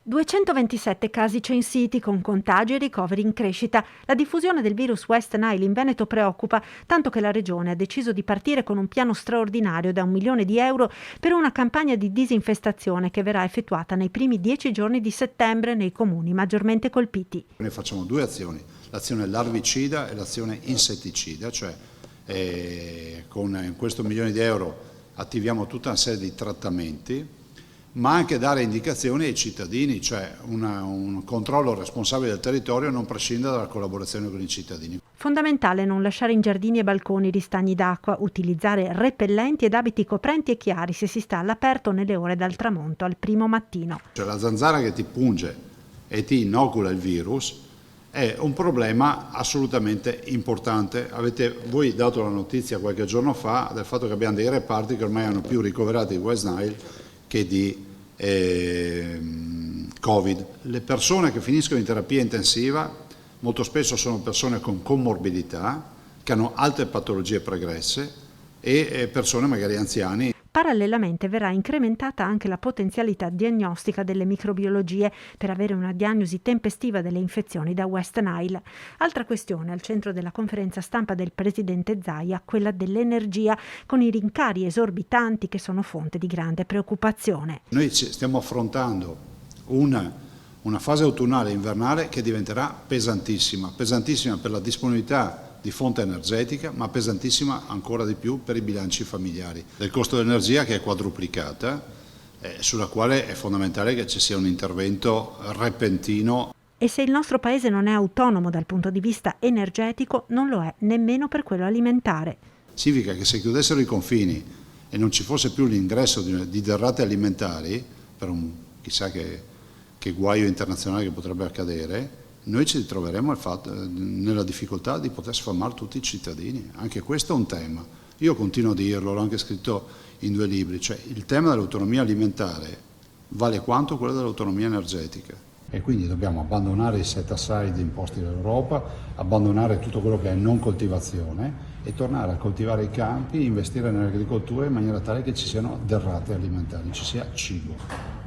227 casi censiti con contagi e ricoveri in crescita. La diffusione del virus West Nile in Veneto preoccupa, tanto che la regione ha deciso di partire con un piano straordinario da €1 milione per una campagna di disinfestazione che verrà effettuata nei primi 10 giorni di settembre nei comuni maggiormente colpiti. Noi facciamo due azioni, l'azione larvicida e l'azione insetticida, cioè con questo €1 milione attiviamo tutta una serie di trattamenti, ma anche dare indicazioni ai cittadini, cioè un controllo responsabile del territorio non prescinda dalla collaborazione con i cittadini. Fondamentale non lasciare in giardini e balconi ristagni d'acqua, utilizzare repellenti ed abiti coprenti e chiari se si sta all'aperto nelle ore dal tramonto al primo mattino. Cioè la zanzara che ti punge e ti inocula il virus è un problema assolutamente importante. Avete voi dato la notizia qualche giorno fa del fatto che abbiamo dei reparti che ormai hanno più ricoverati di West Nile che di Covid. Le persone che finiscono in terapia intensiva molto spesso sono persone con comorbidità, che hanno altre patologie pregresse e persone magari anziani. Parallelamente verrà incrementata anche la potenzialità diagnostica delle microbiologie per avere una diagnosi tempestiva delle infezioni da West Nile. Altra questione al centro della conferenza stampa del presidente Zaia, quella dell'energia, con i rincari esorbitanti che sono fonte di grande preoccupazione. Noi stiamo affrontando una fase autunnale e invernale che diventerà pesantissima per la disponibilità di fonte energetica, ma pesantissima ancora di più per i bilanci familiari. Del costo dell'energia che è quadruplicata, sulla quale è fondamentale che ci sia un intervento repentino. E se il nostro paese non è autonomo dal punto di vista energetico, non lo è nemmeno per quello alimentare. Significa che se chiudessero i confini e non ci fosse più l'ingresso di derrate alimentari, per un chissà che guaio internazionale che potrebbe accadere, noi ci ritroveremo nella difficoltà di poter sfamare tutti i cittadini. Anche questo è un tema. Io continuo a dirlo, l'ho anche scritto in 2 libri, cioè il tema dell'autonomia alimentare vale quanto quello dell'autonomia energetica. E quindi dobbiamo abbandonare i set aside imposti dall'Europa, abbandonare tutto quello che è non coltivazione e tornare a coltivare i campi, investire nell'agricoltura in maniera tale che ci siano derrate alimentari, ci sia cibo.